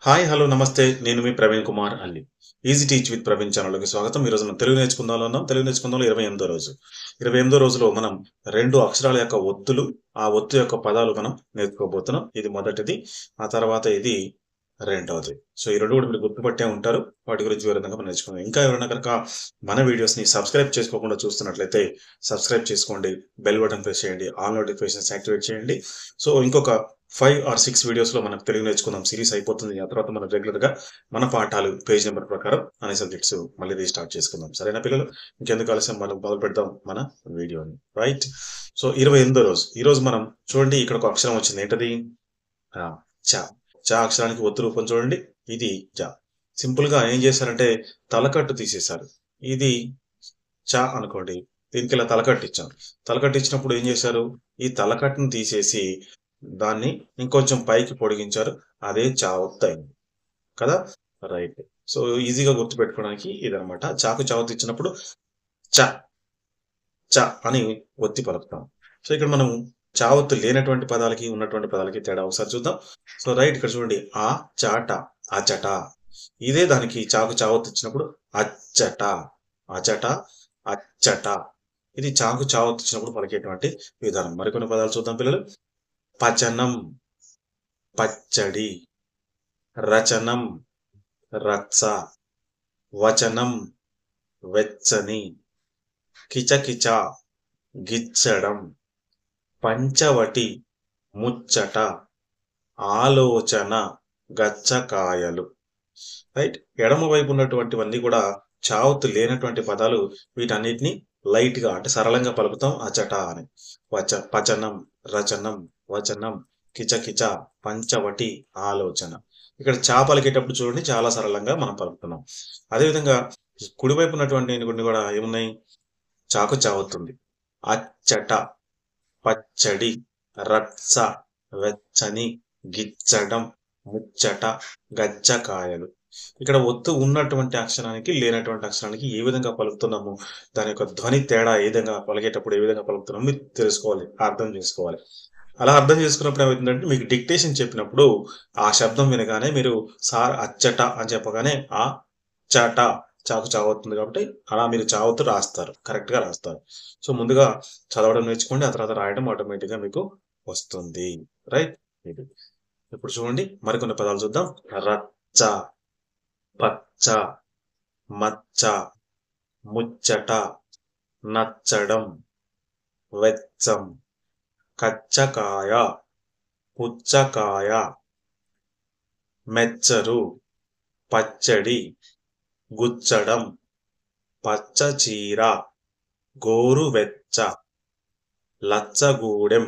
Hi hello నమస్తే నేను మీ ప్రవీణ్ కుమార్ అల్లి ఈజీ టీచ్ విత్ ప్రవీణ్ ఛానల్కి స్వాగతం. ఈరోజు మనం తెలుగు నేర్చుకుందాంలో ఉన్నాం. తెలుగు నేర్చుకుందాంలో 28వ రోజు. 28వ రోజులో మనం రెండు అక్షరాల యొక్క ఒత్తులు, ఆ ఒత్తు యొక్క పదాలు మనం నేర్చుకోబోతున్నాం. ఇది మొదటిది, ఆ తర్వాత ఇది రెండవది. సో ఈ రెండు కూడా మీరు గుర్తుపట్టే ఉంటారు. వాటి గురించి వివరంగా మనం నేర్చుకుందాం. ఇంకా ఎవరైనా కనుక మన వీడియోస్ని సబ్స్క్రైబ్ చేసుకోకుండా చూస్తున్నట్లయితే సబ్స్క్రైబ్ చేసుకోండి, బెల్ బటన్ ప్రెస్ చేయండి, ఆల్ నోటిఫికేషన్స్ యాక్టివేట్ చేయండి. సో ఇంకొక 5 or 6 వీడియోస్లో మనం తెలుగు నేర్చుకుందాం సిరీస్ అయిపోతుంది. ఆ తర్వాత మనం రెగ్యులర్గా మన పాఠాలు పేజ్ నెంబర్ ప్రకారం అనే సబ్జెక్ట్స్ మళ్ళీ రీస్టార్ట్ చేసుకుందాం. సరేనా పిల్లలు? ఇంకెందుకు ఆలస్యం, మనం మొదలు పెడదాం మన వీడియోని. రైట్. సో 28వ రోజు. ఈ రోజు మనం చూడండి, ఇక్కడ ఒక అక్షరం వచ్చింది. ఏంటది? చ. చ అక్షరానికి ఒత్తు రూపం చూడండి. ఇది జ. సింపుల్ గా ఏం చేశారంటే తలకట్టు తీసేశారు. ఇది చ అనుకోండి, దీనికి ఇలా తలకట్టు ఇచ్చాం. తలకట్టు ఇచ్చినప్పుడు ఏం చేశారు? ఈ తలకట్టును తీసేసి దాన్ని ఇంకొంచెం పైకి పొడిగించారు. అదే చావత్తు అయింది కదా. రైట్. సో ఈజీగా గుర్తుపెట్టుకోవడానికి ఇదనమాట. చాకు చావత్తు ఇచ్చినప్పుడు చ చ అని ఒత్తి పలుకుతాం. సో ఇక్కడ మనం చావత్తు లేనటువంటి పదాలకి ఉన్నటువంటి పదాలకి తేడా ఒకసారి చూద్దాం. సో రైట్, ఇక్కడ చూడండి, ఆ చాట, అచట. ఇదే దానికి చాకు చావత్తు ఇచ్చినప్పుడు అచ్చట, అచట, అచ్చట. ఇది చాకు చావత్తు ఇచ్చినప్పుడు పలికేటువంటి విధానం. మరికొన్ని పదాలు చూద్దాం పిల్లలు. పచనం, పచ్చడి, రచనం, రచ్చ, వచనం, వెచ్చని, కిచకిచ, గిచ్చడం, పంచవటి, ముచ్చట, ఆలోచన, గచ్చకాయలు. రైట్. ఎడమ వైపు ఉన్నటువంటివన్నీ కూడా చావత్తు లేనటువంటి పదాలు. వీటన్నిటిని లైట్ గా అంటే సరళంగా పలుకుతాం అచట అని. పచనం, రచనం, వచనం, కిచకిచ, పంచవటి, ఆలోచన. ఇక్కడ చా పలికేటప్పుడు చూడండి, చాలా సరళంగా మనం పలుకుతున్నాం. అదేవిధంగా కుడివైపు ఉన్నటువంటి కొన్ని కూడా ఏమున్నాయి? చాకు చావుతుంది. అచ్చట, పచ్చడి, రచ్చ, వెచ్చని, గిచ్చడం, ముచ్చట, గచ్చకాయలు. ఇక్కడ ఒత్తు ఉన్నటువంటి అక్షరానికి లేనటువంటి అక్షరానికి ఏ విధంగా పలుకుతున్నాము, దాని యొక్క ధ్వని తేడా ఏ విధంగా పలికేటప్పుడు ఏ విధంగా పలుకుతున్నాము మీరు తెలుసుకోవాలి, అర్థం చేసుకోవాలి. అలా అర్థం చేసుకున్నప్పుడు ఏమవుతుందంటే, మీకు డిక్టేషన్ చెప్పినప్పుడు ఆ శబ్దం వినగానే మీరు సార్ అచ్చట అని చెప్పగానే ఆ చట, చాకు చావవుతుంది కాబట్టి అలా మీరు చావత్తు రాస్తారు, కరెక్ట్ గా రాస్తారు. సో ముందుగా చదవడం నేర్చుకోండి, ఆ తర్వాత రాయడం ఆటోమేటిక్ గా మీకు వస్తుంది. రైట్. ఇది ఇప్పుడు చూడండి, మరికొన్ని పదాలు చూద్దాం. రచ్చ, పచ్చ, మచ్చ, ముచ్చట, నచ్చడం, వెచ్చం, కచ్చకాయ, పుచ్చకాయ, మెచ్చరు, పచ్చడి, గుచ్చడం, పచ్చచీర, గోరువెచ్చ, లచ్చగూడెం,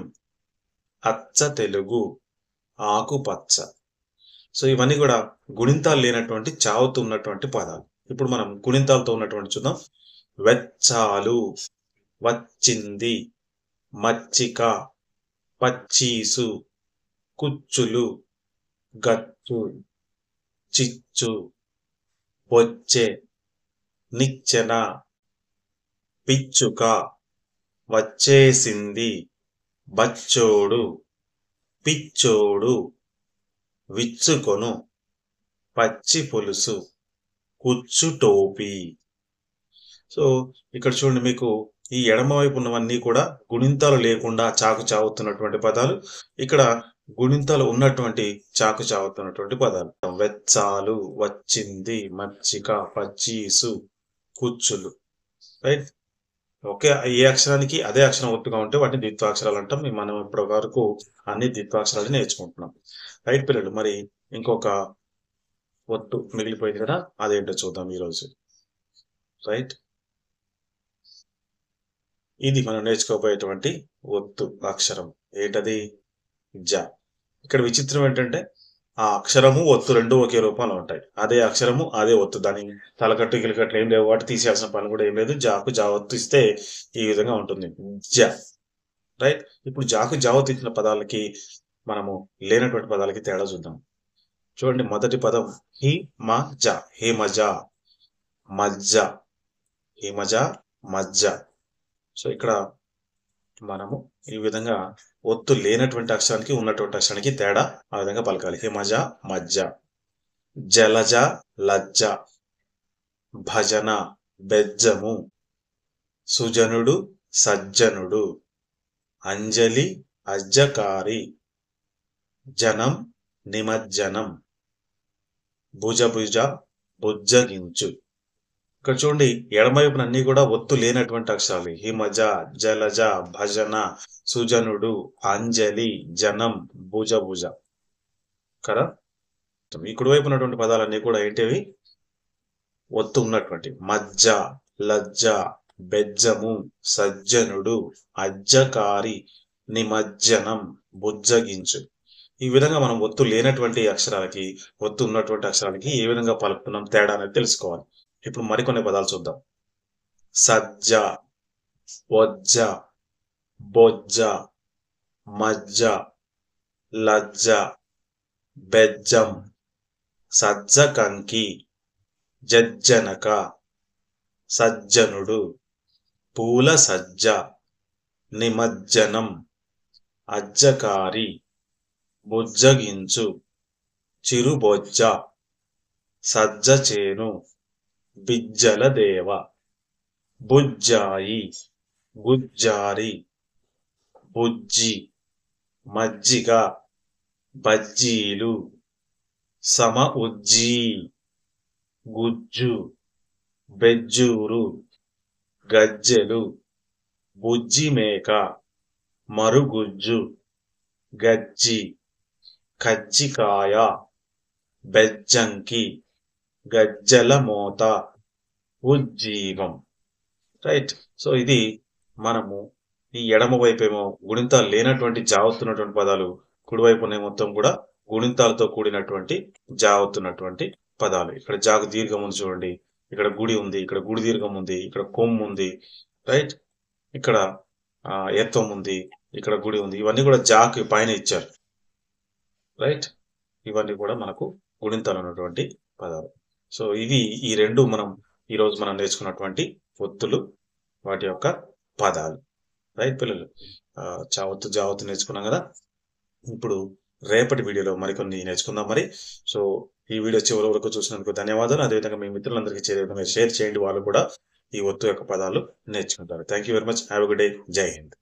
అచ్చ తెలుగు, ఆకుపచ్చ. సో ఇవన్నీ కూడా గుణింతాలు లేనటువంటి చావుతూ ఉన్నటువంటి పదాలు. ఇప్పుడు మనం గుణింతాలతో ఉన్నటువంటి చూద్దాం. వెచ్చాలు, వచ్చింది, మచ్చిక, పచ్చీసు, కుచ్చులు, గచ్చు, చిచ్చు, బొచ్చె, నిచ్చెన, పిచ్చుక, వచ్చేసింది, బచ్చోడు, పిచ్చోడు, విచ్చుకొను, పచ్చి పులుసు, కుచ్చు టోపీ. సో ఇక్కడ చూడండి, మీకు ఈ ఎడమ వైపు ఉన్నవన్నీ కూడా గుణింతాలు లేకుండా చాకు చావుతున్నటువంటి పదాలు. ఇక్కడ గుణింతాలు ఉన్నటువంటి చాకు చావుతున్నటువంటి పదాలు. వెచ్చాలు, వచ్చింది, మచ్చిక, పచ్చీసు, కుచ్చులు. రైట్. ఒకే ఏ అక్షరానికి అదే అక్షరం ఒత్తుగా ఉంటే వాటిని ద్విత్వాక్షరాలు అంటాం. మనం ఇప్పటి వరకు అన్ని ద్విత్వాక్షరాలు నేర్చుకుంటున్నాం. రైట్ పిల్లలు, మరి ఇంకొక ఒత్తు మిగిలిపోయింది కదా, అదేంటో చూద్దాం ఈరోజు. రైట్. ఇది మనం నేర్చుకోబోయేటువంటి ఒత్తు అక్షరం ఏంటది? జ. ఇక్కడ విచిత్రం ఏంటంటే, ఆ అక్షరము ఒత్తు రెండు ఒకే రూపంలో ఉంటాయి. అదే అక్షరము అదే ఒత్తు, దాని తలకట్టు గిలకట్లు ఏం లేవు, వాటి తీసేయాల్సిన పని కూడా ఏం లేదు. జాకు జావత్తు ఇస్తే ఈ విధంగా ఉంటుంది, జ. రైట్. ఇప్పుడు జాకు జావత్తు ఇచ్చిన పదాలకి మనము లేనటువంటి పదాలకి తేడా చూద్దాం. చూడండి, మొదటి పదం హి మ జ, హిమజ, మజ్జ, హిమజ, మజ్జ. సో ఇక్కడ మనము ఈ విధంగా ఒత్తు లేనటువంటి అక్షరానికి ఉన్నటువంటి అక్షరానికి తేడా ఆ విధంగా పలకాలి. హిమజ, మజ్జ. జలజ లజ్జ, భజన బెజ్జము, సుజనుడు సజ్జనుడు, అంజలి అజ్జకారి, జనం నిమజ్జనం, భుజభుజ బుజ్జగించు. ఇక్కడ చూడండి ఎడమవైపున అన్ని కూడా ఒత్తు లేనటువంటి అక్షరాలు. హిమజ, జలజ, భజన, సుజనుడు, అంజలి, జనం, భుజభుజ కదా. ఈ కుడివైపు ఉన్నటువంటి పదాలన్నీ కూడా ఏంటివి? ఒత్తు ఉన్నటువంటి. మజ్జ, లజ్జ, బెజ్జము, సజ్జనుడు, అజ్జకారి, నిమజ్జనం, బుజ్జగించు. ఈ విధంగా మనం ఒత్తు లేనటువంటి అక్షరాలకి, ఒత్తు ఉన్నటువంటి అక్షరాలకి ఏ విధంగా పలుకుతున్నాం తేడా అనేది తెలుసుకోవాలి. ఇప్పుడు మరికొన్ని పదాలు చూద్దాం. సజ్జ, బొజ్జ, బొజ్జ, మజ్జ, లజ్జ, బెజ్జం, సజ్జకంకి, జజ్జనక, సజ్జనుడు, పూల సజ్జ, నిమజ్జనం, అజ్జకారి, బుజ్జగించు, చిరుబొజ్జ, సజ్జ చేను, బిజ్జల దేవ, బుజ్జాయి, గుజ్జారి, బుజ్జి, మజ్జిగ, బజ్జీలు, సమ ఉజ్జీ, గుజ్జు, బెజ్జూరు, గజ్జెలు, బుజ్జి మేక, మరుగుజ్జు, గజ్జి, కజ్జికాయ, బెజ్జంకి, గజ్జల మోత, ఉజ్జీవం. రైట్. సో ఇది మనము ఈ ఎడమ వైపేమో గుణింతాలు లేనటువంటి జావుతున్నటువంటి పదాలు, కుడివైపునే మొత్తం కూడా గుణింతాలతో కూడినటువంటి జావుతున్నటువంటి పదాలు. ఇక్కడ జాగు దీర్ఘం ఉంది చూడండి, ఇక్కడ గుడి ఉంది, ఇక్కడ గుడి దీర్ఘం ఉంది, ఇక్కడ కొమ్ము ఉంది. రైట్. ఇక్కడ ఎత్తం ఉంది, ఇక్కడ గుడి ఉంది. ఇవన్నీ కూడా జాకి పైన ఇచ్చారు. రైట్. ఇవన్నీ కూడా మనకు గుణింతాలు ఉన్నటువంటి పదాలు. సో ఇవి ఈ రెండు ఈరోజు మనం నేర్చుకున్నటువంటి ఒత్తులు, వాటి యొక్క పదాలు. రైట్ పిల్లలు, చావత్తు జావత్తు నేర్చుకున్నాం కదా. ఇప్పుడు రేపటి వీడియోలో మరికొన్ని నేర్చుకుందాం మరి. సో ఈ వీడియో చివరి వరకు చూసినందుకు ధన్యవాదాలు. అదేవిధంగా మీ మిత్రులందరికీ చేరే విధంగా షేర్ చేయండి, వాళ్ళు కూడా ఈ ఒత్తు యొక్క పదాలు నేర్చుకుంటారు. Thank you very much. Have a good day. జై హింద్.